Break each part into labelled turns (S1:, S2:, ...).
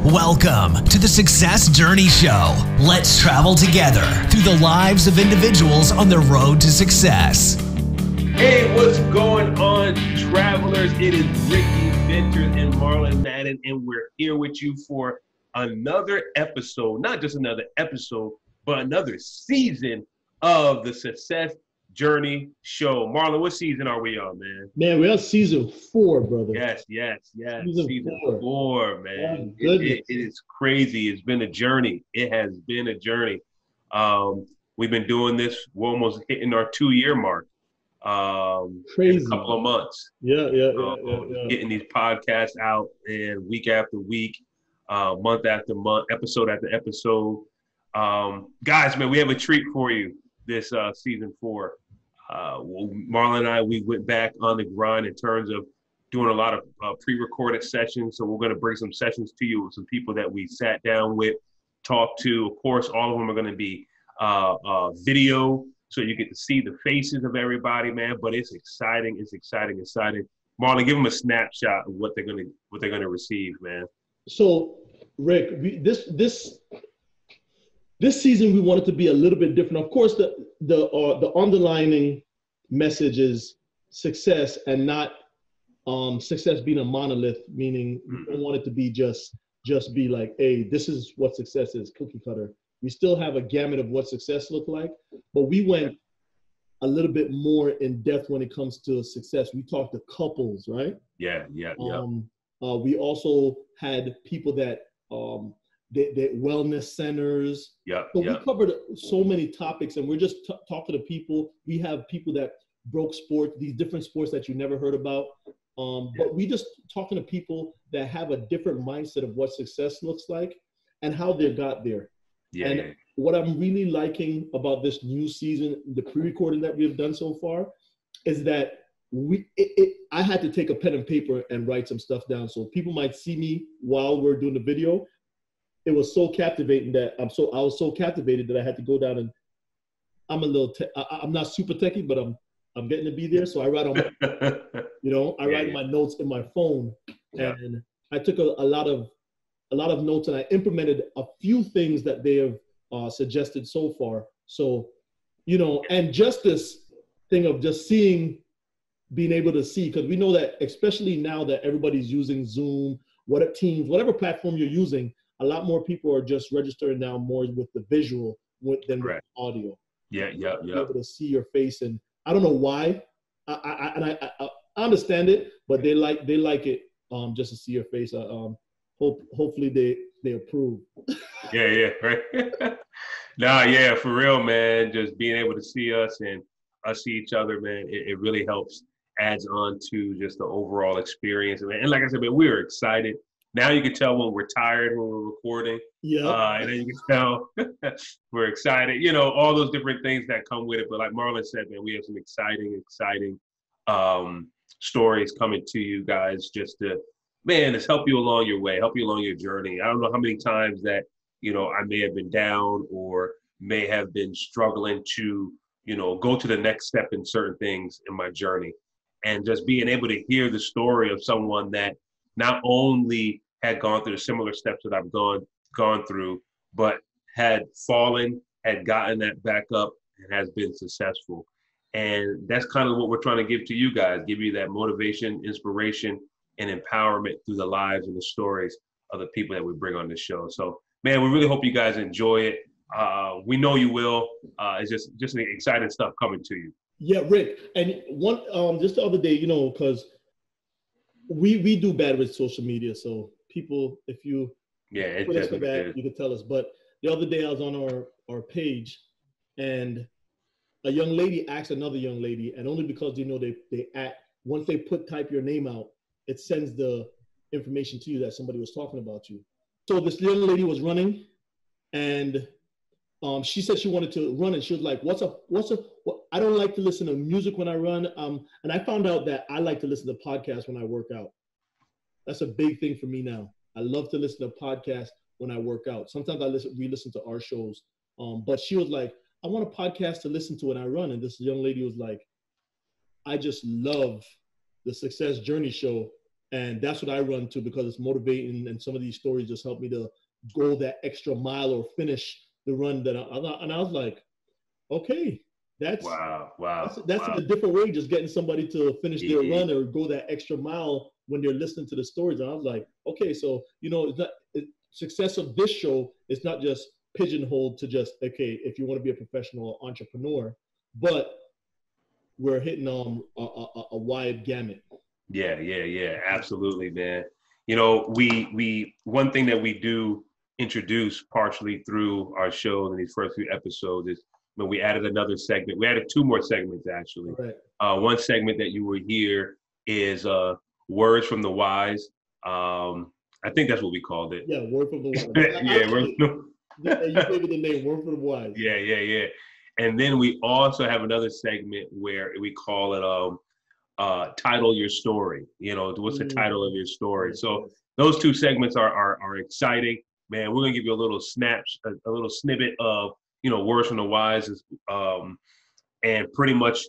S1: Welcome to the Success Journey Show. Let's travel together through the lives of individuals on the road to success.
S2: Hey, what's going on, travelers? It is Ricky Ventures and Marlon Madden, and we're here with you for another episode, not just another episode, but another season of the Success Journey Show. Marlon, what season are we on, man?
S3: Man, we're on season 4, brother.
S2: Yes. Season 4, man.
S3: Oh,
S2: it is crazy. It's been a journey. It has been a journey. We've been doing this. We're almost hitting our 2-year mark.
S3: Crazy.
S2: In a couple of months.
S3: Yeah.
S2: Getting these podcasts out and week after week, month after month, episode after episode. Guys, man, we have a treat for you this season 4. Marlon and I, we went back on the grind in terms of doing a lot of pre-recorded sessions. So we're going to bring some sessions to you with some people that we sat down with, talked to. Of course, all of them are going to be video, so you get to see the faces of everybody, man. But it's exciting. It's exciting. Marlon, give them a snapshot of what they're going to receive, man.
S3: So, Rick, this season we wanted to be a little bit different. Of course, the underlining message is success, and not success being a monolith, meaning we don't want it to be just be like, hey, this is what success is, cookie cutter. We still have a gamut of what success looked like, but we went a little bit more in depth when it comes to success. We talked to couples, right?
S2: Yeah.
S3: We also had people that wellness centers. We covered so many topics, and we're just talking to people. We have people that broke sports, these different sports that you never heard about. But we just talking to people that have a different mindset of what success looks like and how they got there. What I'm really liking about this new season, the pre-recording that we've done so far, is that I had to take a pen and paper and write some stuff down. So people might see me while we're doing the video. It was so captivating that I was so captivated that I had to go down, and I'm I'm not super techie, but I'm getting to be there. So I write on write my notes in my phone, and I took a lot of notes, and I implemented a few things that they have suggested so far. So, and just this thing of just being able to see, because we know that especially now that everybody's using Zoom, Teams, whatever platform you're using, a lot more people are just registering now more with the visual than with the audio. Be able to see your face, and I don't know why. I understand it, but they like it just to see your face. Hopefully they approve.
S2: Right. Nah, for real, man. Just being able to see us and us see each other, man, it really helps. Adds on to just the overall experience. And like I said, man, we were excited. Now you can tell when we're tired when we're recording. And then you can tell we're excited. All those different things that come with it. But like Marlon said, man, we have some exciting stories coming to you guys just to, man, just help you along your way, help you along your journey. I don't know how many times that, I may have been down or may have been struggling to, go to the next step in certain things in my journey. And just being able to hear the story of someone that not only had gone through the similar steps that I've gone through, but had fallen, had gotten that back up, and has been successful. And that's kind of what we're trying to give to you guys, give you that motivation, inspiration, and empowerment through the lives and the stories of the people that we bring on the show. So, man, we really hope you guys enjoy it. We know you will. It's just an exciting stuff coming to you.
S3: Yeah, Rick. And one, just the other day, because we do bad with social media. So people, if you put us for that, you could tell us. But the other day I was on our page, and a young lady asked another young lady, and only because once they type your name out, it sends the information to you that somebody was talking about you. So this young lady was running, and she said she wanted to run, and she was like, what's up? I don't like to listen to music when I run. And I found out that I like to listen to podcasts when I work out. That's a big thing for me now. I love to listen to podcasts when I work out. Sometimes we listen to our shows. But she was like, I want a podcast to listen to when I run. And this young lady was like, I just love the Success Journey Show. And that's what I run to because it's motivating, and some of these stories just help me to go that extra mile or finish the run that and I was like, okay, that's in a different way, just getting somebody to finish their run or go that extra mile when they're listening to the stories. And I was like, okay, so success of this show is not just pigeonholed to just, okay, if you want to be a professional entrepreneur, but we're hitting a wide gamut.
S2: Yeah, absolutely, man. We one thing that we do introduce partially through our show in these first few episodes is when we added another segment. We added 2 more segments actually.
S3: Right.
S2: One segment that you will hear is words from the wise. I think that's what we called it.
S3: Yeah, word from the wise. You gave it the name, word from the wise.
S2: Yeah. And then we also have another segment where we call it title your story. What's the title of your story? So those 2 segments are exciting, man. We're gonna give you a little snippet of words from the wise, and pretty much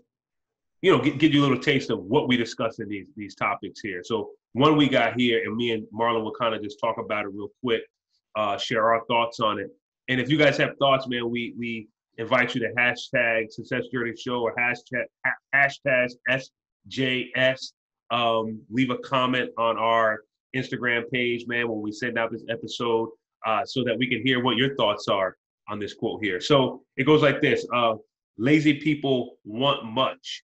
S2: give you a little taste of what we discuss in these topics here. So one we got here, and me and Marlon will kind of just talk about it real quick, share our thoughts on it. And if you guys have thoughts, man, we invite you to hashtag Success Journey Show or hashtag SJS. Leave a comment on our Instagram page, man, when we send out this episode, so that we can hear what your thoughts are on this quote here. So it goes like this: lazy people want much,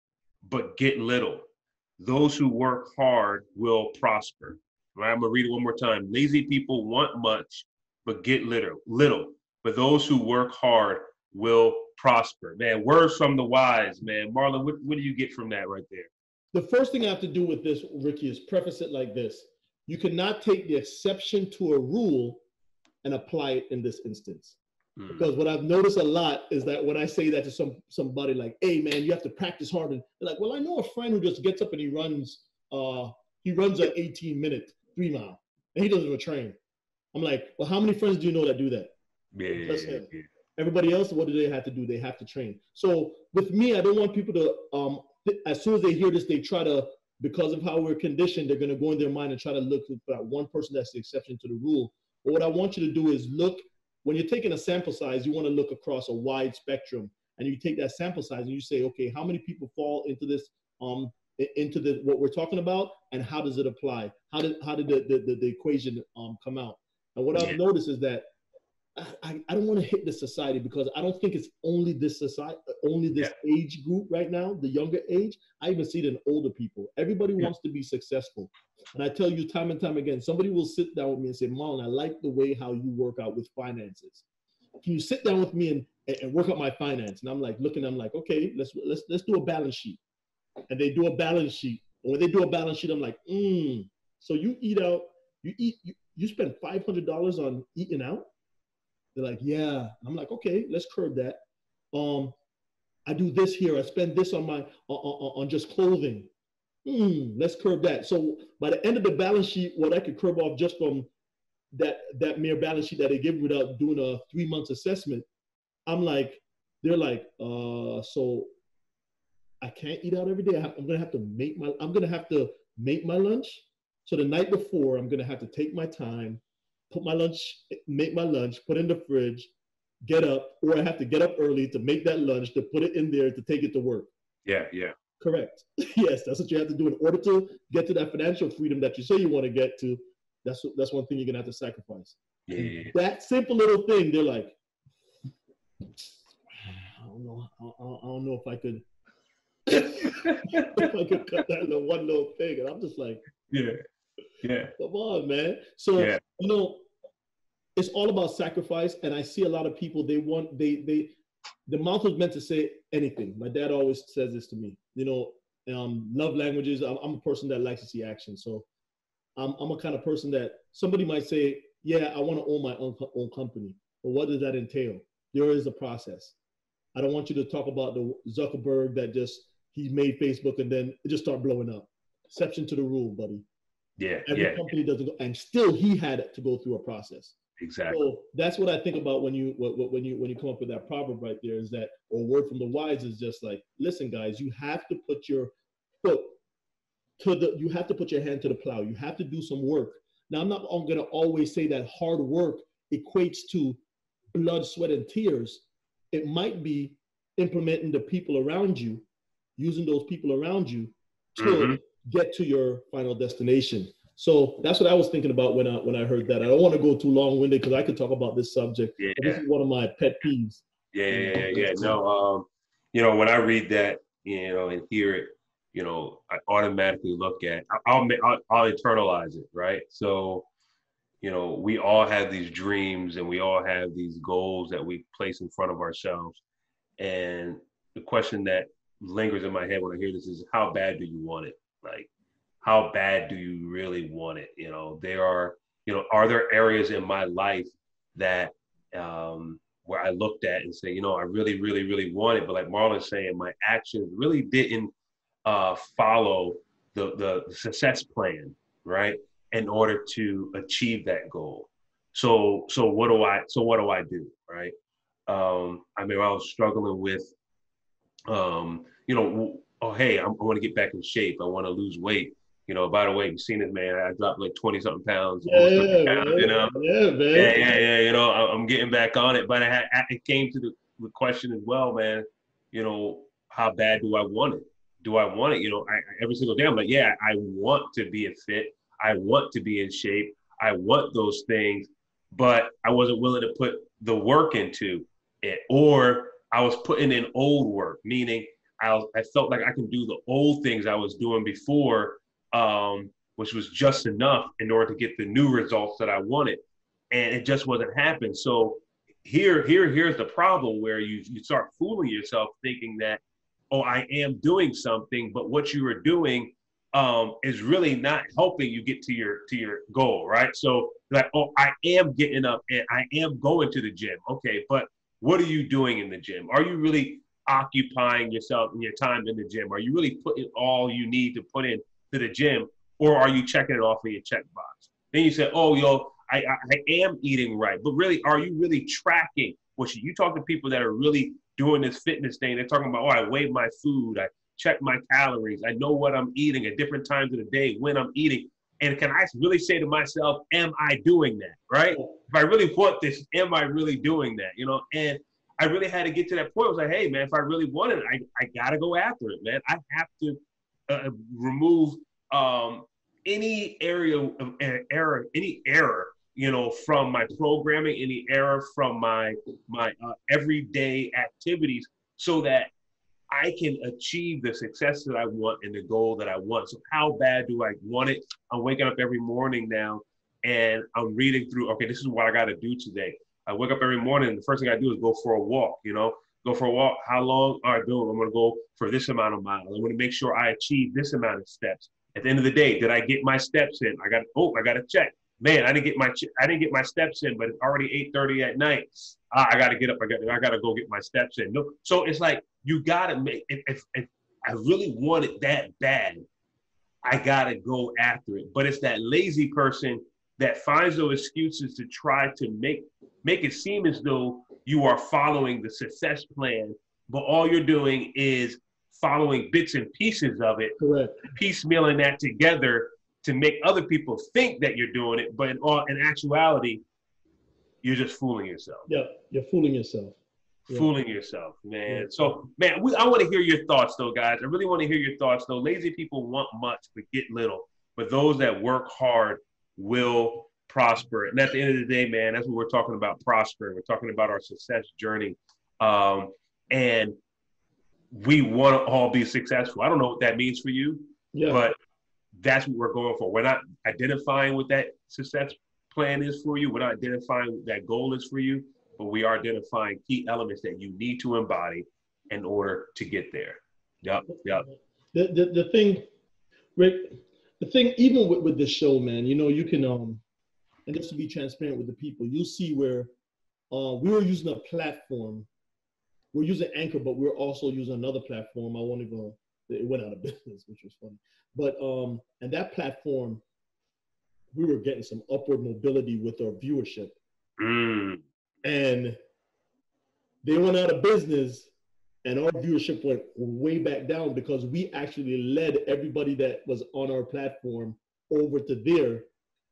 S2: but get little. Those who work hard will prosper. Right? I'm gonna read it one more time. Lazy people want much, but get little. But those who work hard will prosper. Man, words from the wise, man. Marlon, what do you get from that right there?
S3: The first thing I have to do with this, Ricky, is preface it like this. You cannot take the exception to a rule and apply it in this instance. Because what I've noticed a lot is that when I say that to somebody like, hey man, you have to practice hard, and they're like, well, I know a friend who just gets up and he runs an 18-minute 3-mile, and he doesn't even train. I'm like, well, how many friends do you know that do that?
S2: Yeah.
S3: Everybody else, what do they have to do? They have to train. So with me, I don't want people to, as soon as they hear this, they try to, because of how we're conditioned, they're going to go in their mind and try to look for that one person that's the exception to the rule. But what I want you to do is look. When you're taking a sample size, you want to look across a wide spectrum, and you take that sample size and you say, okay, how many people fall into this, what we're talking about, and how does it apply? How did the equation come out? And what I've noticed is that I don't want to hit the society, because I don't think it's only this society, only this age group right now, the younger age. I even see it in older people. Everybody wants to be successful. And I tell you time and time again, somebody will sit down with me and say, Marlon, I like the way how you work out with finances. Can you sit down with me and work out my finance? And I'm like, looking, I'm like, okay, let's do a balance sheet. And they do a balance sheet. And when they do a balance sheet, I'm like, so you eat out, you spend $500 on eating out? They're like, yeah. And I'm like, okay, let's curb that. I do this here. I spend this on my on just clothing. Let's curb that. So by the end of the balance sheet, what I could curb off just from that mere balance sheet that they give without doing a 3 months assessment, I'm like, they're like, so I can't eat out every day. I'm gonna have to make my lunch. So the night before, I'm gonna have to take my time, make my lunch, put in the fridge, get up, or I have to get up early to make that lunch, to put it in there, to take it to work.
S2: Yeah.
S3: Correct. Yes, that's what you have to do in order to get to that financial freedom that you say you want to get to. That's one thing you're gonna have to sacrifice. Yeah. That simple little thing, they're like, I don't know if I could if I could cut that little one little thing. And I'm just like,
S2: yeah.
S3: Come on, man. So it's all about sacrifice. And I see a lot of people, the mouth was meant to say anything. My dad always says this to me, love languages. I'm a person that likes to see action. So I'm a kind of person that somebody might say, yeah, I want to own my own company. But what does that entail? There is a process. I don't want you to talk about the Zuckerberg that he made Facebook and then it just started blowing up. Exception to the rule, buddy. Every company doesn't go, and still he had to go through a process.
S2: Exactly.
S3: So that's what I think about when you come up with that proverb right there, is that, or word from the wise, is just like, listen, guys, you have to put your foot you have to put your hand to the plow. You have to do some work. Now, I'm not going to always say that hard work equates to blood, sweat, and tears. It might be implementing the people around you, using those people around you to get to your final destination. So that's what I was thinking about when I heard that. I don't want to go too long-winded because I could talk about this subject. Yeah. This is one of my pet peeves.
S2: Yeah. No, when I read that, and hear it, I automatically look at, I'll internalize it, right? So, we all have these dreams and we all have these goals that we place in front of ourselves. And the question that lingers in my head when I hear this is, how bad do you want it? Like, how bad do you really want it? Are there areas in my life that, where I looked at and say, I really, really, really want it. But like Marlon's saying, my actions really didn't follow the success plan, right? In order to achieve that goal. So what do I do, right? I was struggling with, hey, I want to get back in shape. I want to lose weight. By the way, you've seen it, man. I dropped like 20 something pounds.
S3: Yeah,
S2: man. I'm getting back on it. But it came to the question as well, man. How bad do I want it? Do I want it? Every single day I'm like, yeah, I want to be fit. I want to be in shape. I want those things, but I wasn't willing to put the work into it, or I was putting in old work, meaning I felt like I can do the old things I was doing before, which was just enough in order to get the new results that I wanted. And it just wasn't happening. So here's the problem where you start fooling yourself thinking that, oh, I am doing something, but what you are doing is really not helping you get to your goal, right? So like, oh, I am getting up and I am going to the gym. Okay, but what are you doing in the gym? Are you really occupying yourself and your time in the gym? Are you really putting all you need to put in to the gym, or are you checking it off of your checkbox? Then you say, oh, I am eating right, but really, are you really tracking what you talk to people that are really doing this fitness thing? They're talking about, oh, I weigh my food, I check my calories, I know what I'm eating at different times of the day when I'm eating. And can I really say to myself, am I doing that, right? If I really want this, am I really doing that, And I really had to get to that point. I was like, hey, man, if I really want it, I got to go after it, man. I have to remove any area of error, any error, from my programming, any error from my everyday activities, so that I can achieve the success that I want and the goal that I want. So how bad do I want it? I'm waking up every morning now and I'm reading through, okay, this is what I got to do today. I wake up every morning and the first thing I do is go for a walk, go for a walk. How long? All right, boom, I'm going to go for this amount of miles. I'm going to make sure I achieve this amount of steps. At the end of the day, did I get my steps in? I got to check. Man, I didn't get my steps in, but it's already 8:30 at night. I got to get up. I got to go get my steps in. No, so it's like you got to make. If I really want it that bad, I got to go after it. But it's that lazy person that finds those excuses to try to make it seem as though you are following the success plan, but all you're doing is following bits and pieces of it,
S3: correct,
S2: piecemealing that together to make other people think that you're doing it, but in actuality, you're just fooling yourself.
S3: Yeah, you're fooling yourself.
S2: Fooling yourself, man. Yeah. So, man, I want to hear your thoughts, though, guys. I really want to hear your thoughts, though. Lazy people want much but get little, but those that work hard will prosper. And at the end of the day, man, that's what we're talking about, prospering. We're talking about our success journey. And we want to all be successful. I don't know what that means for you, but that's what we're going for. We're not identifying what that success plan is for you. We're not identifying what that goal is for you, but we are identifying key elements that you need to embody in order to get there. Yep.
S3: The thing, Rick, even with this show, man, you can, and just to be transparent with the people, you'll see where we were using a platform. We're using Anchor, but we're also using another platform. It went out of business, which was funny. But, and that platform, we were getting some upward mobility with our viewership. And they went out of business and our viewership went way back down because we actually led everybody that was on our platform over to there.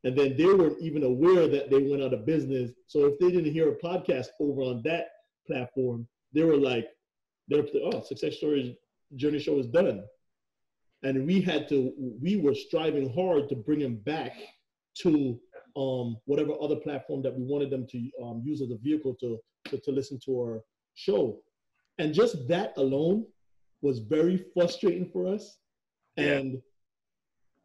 S3: And then they weren't even aware that they went out of business. So if they didn't hear a podcast over on that platform, they were like, oh, Success Stories Journey Show is done. And we were striving hard to bring them back to whatever other platform that we wanted them to use as a vehicle to listen to our show. And just that alone was very frustrating for us. And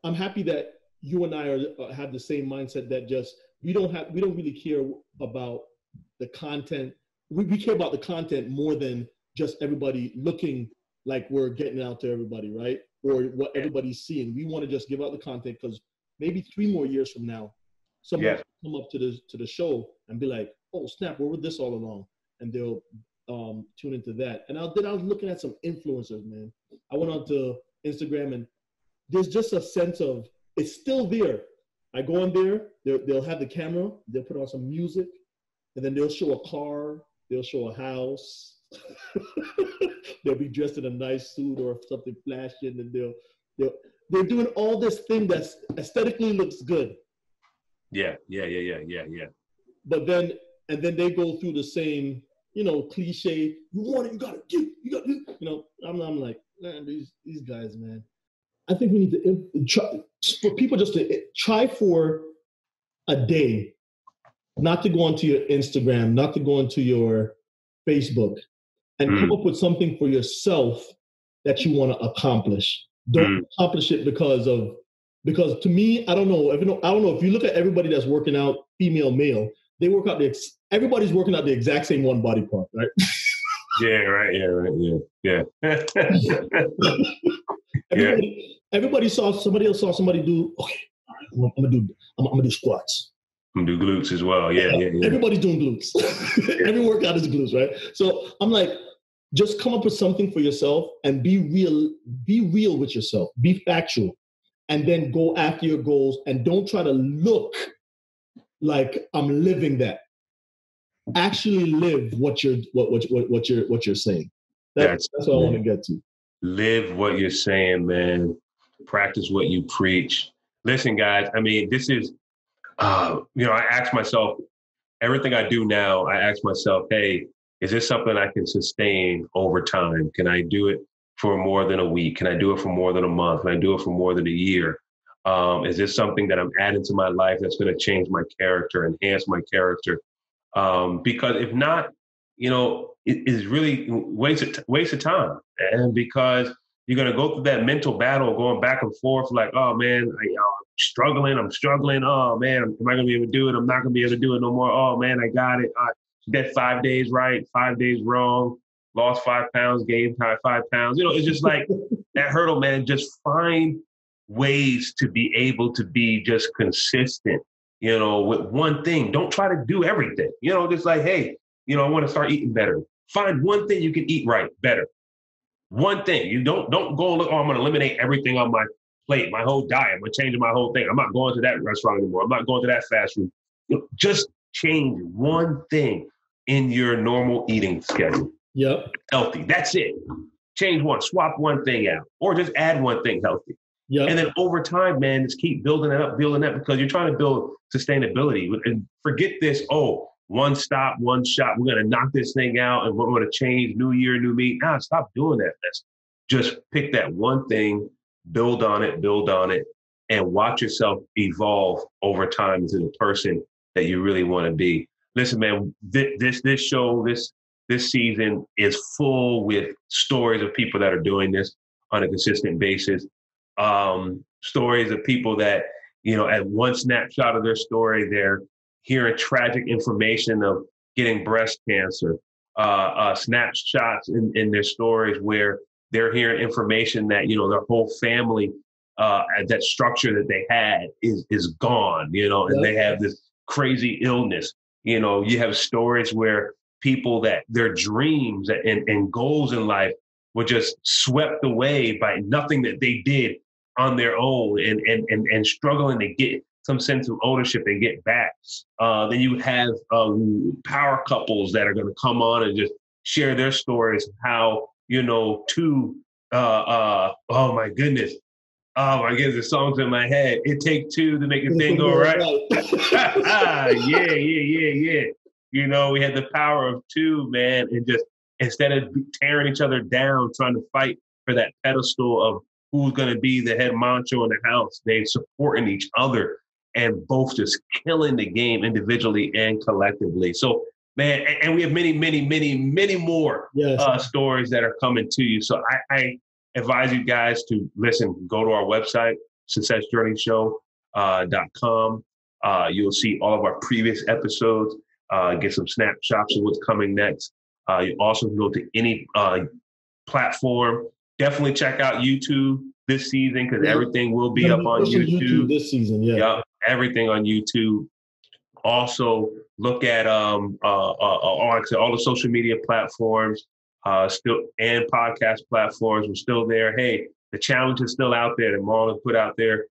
S3: I'm happy that you and I have the same mindset that just we don't really care about the content. We care about the content more than just everybody looking like we're getting out to everybody, right? Or what everybody's seeing. We want to just give out the content because maybe 3 more years from now, someone will come up to the show and be like, "Oh snap, where was this all along?" And they'll tune into that. And then I was looking at some influencers, man. I went onto Instagram and there's just a sense of it's still there. I go on there, they'll have the camera, they'll put on some music, and then they'll show a car, they'll show a house. They'll be dressed in a nice suit or something flashing, and they're doing all this thing that's aesthetically looks good.
S2: Yeah.
S3: But then they go through the same, cliche. You want it, you got it. I'm like, man, these guys, man. I think we need to try for people just to try for a day, not to go onto your Instagram, not to go onto your Facebook, and come up with something for yourself that you want to accomplish. Don't accomplish it because to me, I don't know if you look at everybody that's working out, female, male, they work out everybody's working out the exact same one body part, right?
S2: Yeah.
S3: Everybody saw somebody do. Okay, all right, I'm gonna do squats.
S2: I'm gonna do glutes as well. Yeah.
S3: Everybody's doing glutes. Every workout is glutes, right? So I'm like, just come up with something for yourself and be real. Be real with yourself. Be factual, and then go after your goals. And don't try to look like I'm living that. Actually live what you're saying. That's what I want to get to.
S2: Live what you're saying, man. Practice what you preach. Listen, guys, I mean, this is, I ask myself, everything I do now, I ask myself, hey, is this something I can sustain over time? Can I do it for more than a week? Can I do it for more than a month? Can I do it for more than a year? Is this something that I'm adding to my life that's going to change my character, enhance my character? Because if not, it is really waste of time. And because you're going to go through that mental battle going back and forth like, oh, man, I'm struggling. Oh, man, am I going to be able to do it? I'm not going to be able to do it no more. Oh, man, I got it. Did 5 days right, 5 days wrong, lost 5 pounds, gained 5 pounds. It's just like that hurdle, man. Just find ways to be able to be just consistent, with one thing. Don't try to do everything. Just like, hey, I want to start eating better. Find one thing you can eat right, better. One thing. You don't go and look, I'm going to eliminate everything on my plate, my whole diet. I'm going to change my whole thing. I'm not going to that restaurant anymore. I'm not going to that fast food. Just change one thing in your normal eating schedule.
S3: Yep.
S2: Healthy. That's it. Change one, swap one thing out, or just add one thing healthy.
S3: Yep.
S2: And then over time, man, just keep building it up, because you're trying to build sustainability. And forget this, one stop, one shot. We're going to knock this thing out and we're going to change, new year, new me. Nah, stop doing that. Let's just pick that one thing, build on it, and watch yourself evolve over time into the person that you really want to be. Listen, man, this show, this season is full with stories of people that are doing this on a consistent basis. Stories of people that, at one snapshot of their story, they're hearing tragic information of getting breast cancer, snapshots in their stories where they're hearing information that, their whole family, that structure that they had is gone, and they have this crazy illness. You have stories where people that their dreams and goals in life were just swept away by nothing that they did on their own and struggling to get some sense of ownership and get back. Then you have power couples that are going to come on and just share their stories, how to, oh my goodness, the song's in my head. It take two to make a thing go right. Yeah. We had the power of two, man. And just instead of tearing each other down, trying to fight for that pedestal of who's going to be the head honcho in the house, they supporting each other and both just killing the game individually and collectively. So, man, and we have many, many, many, many more stories that are coming to you. So I advise you guys to go to our website, successjourneyshow.com. You'll see all of our previous episodes, get some snapshots of what's coming next. You also can go to any platform. Definitely check out YouTube this season because everything will be up on YouTube
S3: this season. Yeah,
S2: everything on YouTube. Also, look at all the social media platforms, still and podcast platforms. We're still there. Hey, the challenge is still out there that Marlon put out there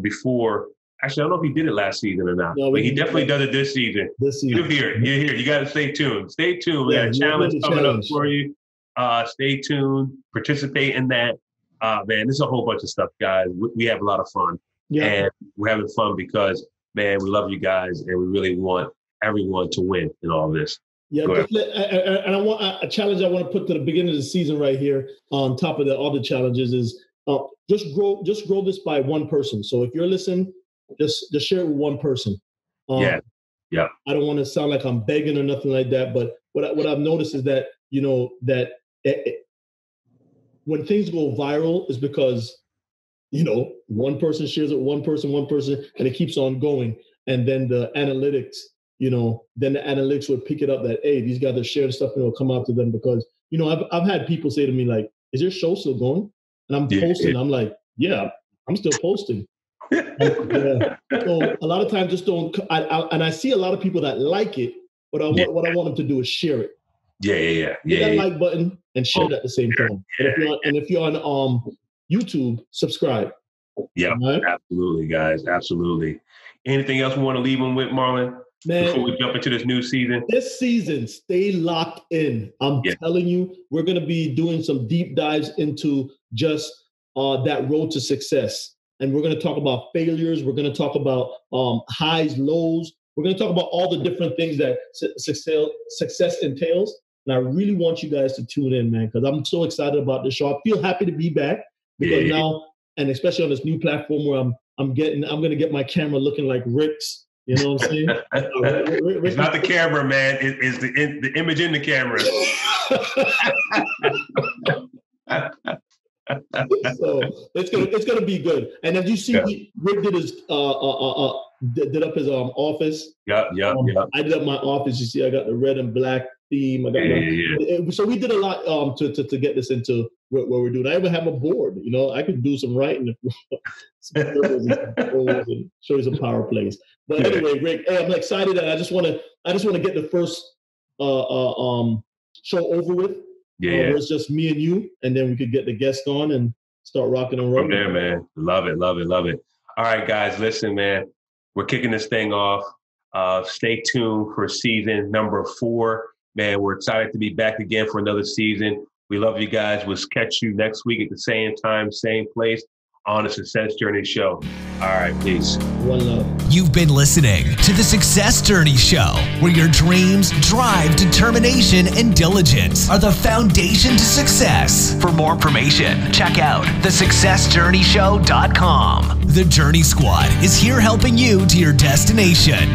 S2: before. Actually, I don't know if he did it last season or not, but he definitely does it this season. You're here. You got to stay tuned. Stay tuned. We got a challenge coming up for you. Stay tuned. Participate in that. Man, this is a whole bunch of stuff, guys. We have a lot of fun. Yeah. And we're having fun because, man, we love you guys and we really want everyone to win in all this.
S3: Yeah, and I want a challenge I want to put to the beginning of the season right here on top of all the challenges is just grow this by one person. So if you're listening, just share it with one person.
S2: Yeah.
S3: I don't want to sound like I'm begging or nothing like that, but what I've noticed is that when things go viral is because one person shares it, one person, and it keeps on going, and then the analytics, would pick it up that hey, these guys are sharing stuff and it'll come out to them because I've had people say to me like, "Is your show still going?" And I'm posting. Yeah. I'm like, "Yeah, I'm still posting." So a lot of times just don't. I see a lot of people that like it, but what I want them to do is share it.
S2: Yeah.
S3: Hit that like button and share it at the same time. And if you're on YouTube, subscribe.
S2: Yeah, right? Absolutely, guys. Absolutely. Anything else we want to leave them with, Marlon? Man, before we jump into this new season?
S3: This season, stay locked in. I'm telling you, we're going to be doing some deep dives into just that road to success. And we're going to talk about failures. We're going to talk about highs, lows. We're going to talk about all the different things that success entails. And I really want you guys to tune in, man, because I'm so excited about this show. I feel happy to be back because now, and especially on this new platform where I'm going to get my camera looking like Rick's. You know what I'm saying?
S2: It's not the camera, man. It's the image in the camera.
S3: So it's gonna be good. And as you see, Rick did his did up his office.
S2: Yeah.
S3: I did up my office. You see, I got the red and black theme. I got so we did a lot to get this into what we're doing. I even have a board. I could do some writing, and show you some power plays. But anyway, Rick, I'm excited, and I just want to get the first show over with. Where it's just me and you, and then we could get the guest on and start rocking and rolling.
S2: From there, man. Love it. All right, guys, listen, man. We're kicking this thing off. Stay tuned for season number 4. Man, we're excited to be back again for another season. We love you guys. We'll catch you next week at the same time, same place on the Success Journey Show. All right, peace.
S3: One love.
S1: You've been listening to the Success Journey Show, where your dreams, drive, determination, and diligence are the foundation to success. For more information, check out thesuccessjourneyshow.com. The Journey Squad is here helping you to your destination.